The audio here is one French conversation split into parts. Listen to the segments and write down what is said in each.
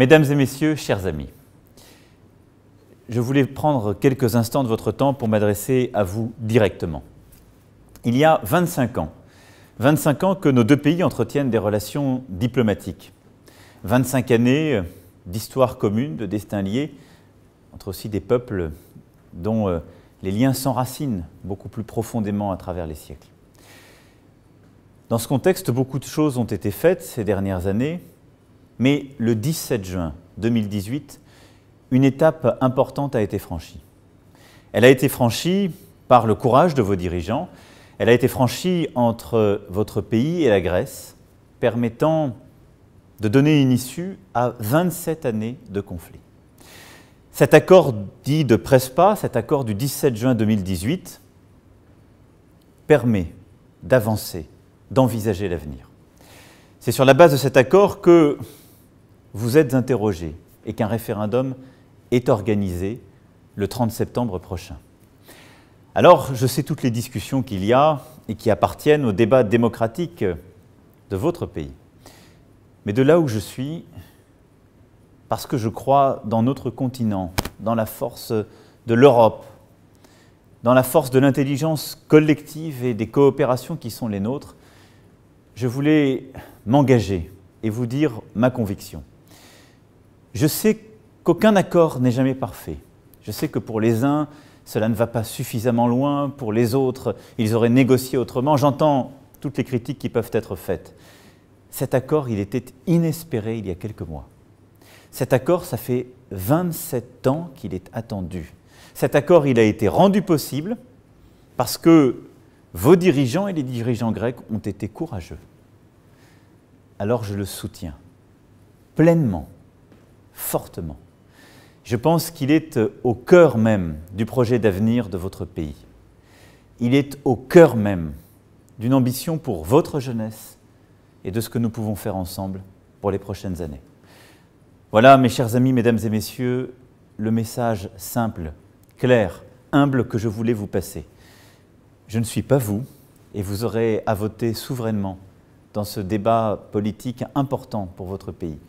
Mesdames et messieurs, chers amis, je voulais prendre quelques instants de votre temps pour m'adresser à vous directement. Il y a 25 ans que nos deux pays entretiennent des relations diplomatiques. 25 années d'histoire commune, de destin lié, entre aussi des peuples dont les liens s'enracinent beaucoup plus profondément à travers les siècles. Dans ce contexte, beaucoup de choses ont été faites ces dernières années, mais le 17 juin 2018, une étape importante a été franchie. Elle a été franchie par le courage de vos dirigeants, elle a été franchie entre votre pays et la Grèce, permettant de donner une issue à 27 années de conflit. Cet accord dit de Prespa, cet accord du 17 juin 2018, permet d'avancer, d'envisager l'avenir. C'est sur la base de cet accord que vous êtes interrogés et qu'un référendum est organisé le 30 septembre prochain. Alors, je sais toutes les discussions qu'il y a et qui appartiennent au débat démocratique de votre pays. Mais de là où je suis, parce que je crois dans notre continent, dans la force de l'Europe, dans la force de l'intelligence collective et des coopérations qui sont les nôtres, je voulais m'engager et vous dire ma conviction. Je sais qu'aucun accord n'est jamais parfait. Je sais que pour les uns, cela ne va pas suffisamment loin, pour les autres, ils auraient négocié autrement. J'entends toutes les critiques qui peuvent être faites. Cet accord, il était inespéré il y a quelques mois. Cet accord, ça fait 27 ans qu'il est attendu. Cet accord, il a été rendu possible parce que vos dirigeants et les dirigeants grecs ont été courageux. Alors je le soutiens pleinement, fortement. Je pense qu'il est au cœur même du projet d'avenir de votre pays. Il est au cœur même d'une ambition pour votre jeunesse et de ce que nous pouvons faire ensemble pour les prochaines années. Voilà, mes chers amis, mesdames et messieurs, le message simple, clair, humble que je voulais vous passer. Je ne suis pas vous, et vous aurez à voter souverainement dans ce débat politique important pour votre pays.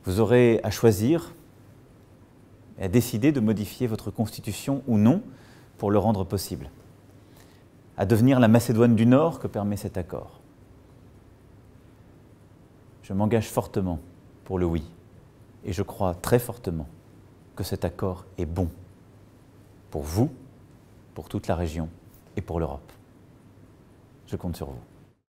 Vous aurez à choisir et à décider de modifier votre constitution ou non pour le rendre possible, à devenir la Macédoine du Nord que permet cet accord. Je m'engage fortement pour le oui, et je crois très fortement que cet accord est bon pour vous, pour toute la région et pour l'Europe. Je compte sur vous.